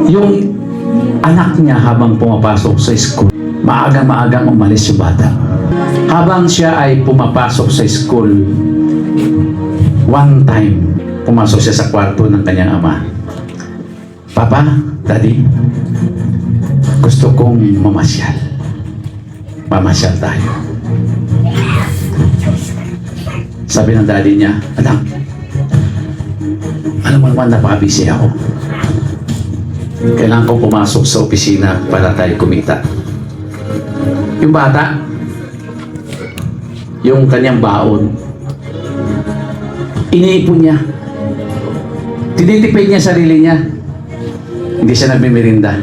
Yung anak niya habang pumapasok sa school, maagang-maagang umalis yung bata. Habang siya ay pumapasok sa school, one time, pumasok siya sa kwarto ng kanyang ama. Papa, Daddy, gusto kong mamasyal. Mamasyal tayo. Sabi ng daddy niya, anak, alam mo naman napaka-busy ako. Kailangan ko pumasok sa opisina para tayo kumita. Yung bata, yung kanyang baon, iniipon niya. Tinitipid niya sarili niya. Hindi siya nagmimirinda.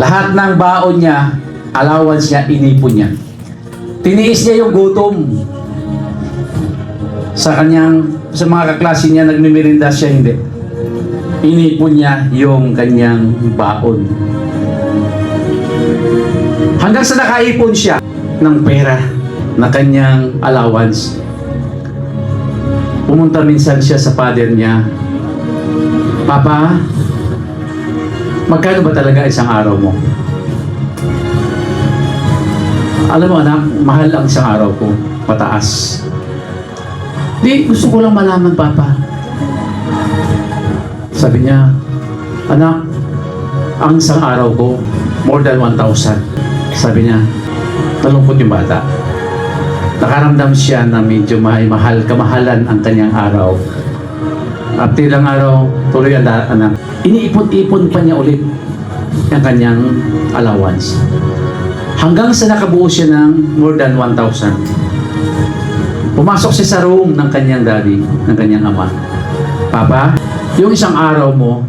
Lahat ng baon niya, allowance niya, inipon niya. Tiniis niya yung gutom. Sa mga kaklase niya, nagmimirinda siya, hindi. Inipon niya yung kanyang baon. Hanggang sa nakaipon siya ng pera na kanyang allowance. Pumunta minsan siya sa father niya, Papa, magkano ba talaga isang araw mo? Alam mo anak, mahal ang isang araw ko. Pataas. Di, gusto ko lang malaman, Papa. Sabi niya, anak, ang isang araw ko, more than 1,000. Sabi niya, nalungkot yung bata. Nakaramdam siya na medyo kamahalan ang kanyang araw. At ilang araw, tuloy ang anak. Iniipon-ipon pa niya ulit ang kanyang allowance. Hanggang sa nakabuo siya ng more than 1,000. Pumasok siya sa room ng kanyang daddy, ng kanyang ama. Papa, yung isang araw mo,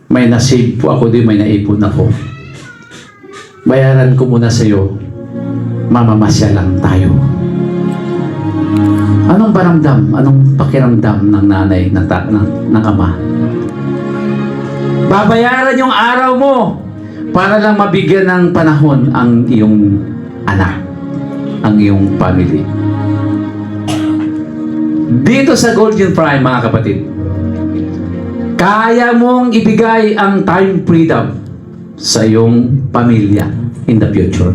may nasave po ako din, may naipon ako. Bayaran ko muna sa iyo, mamamasya lang tayo. Anong paramdam, anong pakiramdam ng nanay, ng ama? Babayaran yung araw mo para lang mabigyan ng panahon ang iyong anak, ang iyong family. Dito sa Golden Prime, mga kapatid, kaya mong ibigay ang time freedom sa iyong pamilya in the future.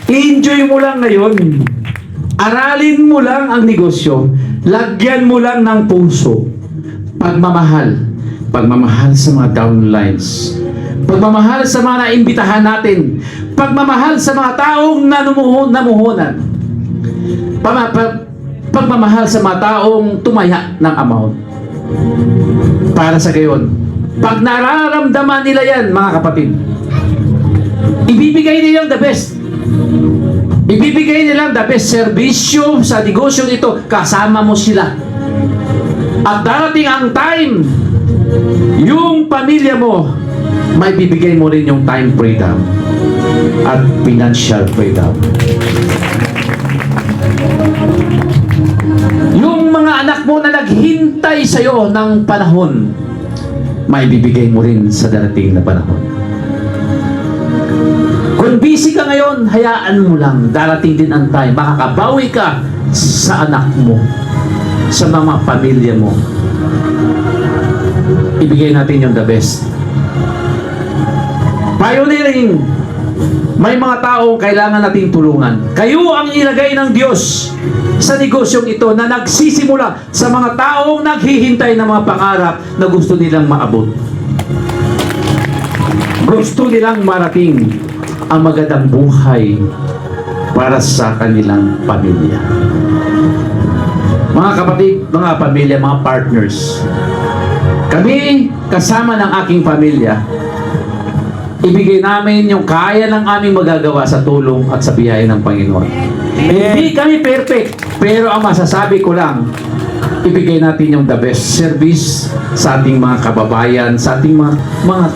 Enjoy mo lang ngayon. Aralin mo lang ang negosyo. Lagyan mo lang ng puso. Pagmamahal. Pagmamahal sa mga downlines. Pagmamahal sa mga naimbitahan natin. Pagmamahal sa mga taong namuhunan. Pagmamahal sa mga taong tumaya ng amount. Para sa gayon, pag nararamdaman nila yan, mga kapatid, ibibigay nilang the best. Ibibigay nilang the best serbisyo sa negosyo nito. Kasama mo sila. At darating ang time, yung pamilya mo, may bibigay mo rin yung time freedom at financial freedom. Yung mga anak mo na naghintay sa'yo ng panahon, may bibigay mo rin sa darating na panahon. Kung busy ka ngayon, hayaan mo lang. Darating din ang time. Makakabawi ka sa anak mo, sa mga pamilya mo. Ibigay natin yung the best. Pioneering. May mga taong kailangan nating tulungan. Kayo ang ilagay ng Diyos sa negosyong ito na nagsisimula sa mga taong naghihintay ng mga pangarap na gusto nilang maabot. Gusto nilang marating ang magandang buhay para sa kanilang pamilya. Mga kapatid, mga pamilya, mga partners, kami kasama ng aking pamilya, ibigay namin yung kaya ng aming magagawa sa tulong at sa biyaya ng Panginoon. Hindi kami perfect, pero ang masasabi ko lang, ibigay natin yung the best service sa ating mga kababayan, sa ating mga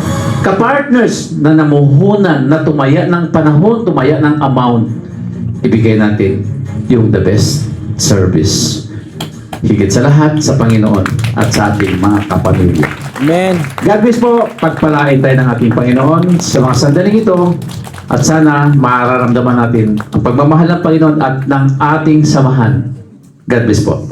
kapartners na namuhunan, na tumaya ng panahon, tumaya ng amount. Ibigay natin yung the best service. Higit sa lahat sa Panginoon at sa ating mga kapamilya. Amen. God bless po. Pagpalain tayo ng ating Panginoon sa mga sandaling ito at sana mararamdaman natin ang pagmamahal ng Panginoon at ng ating samahan. God bless po.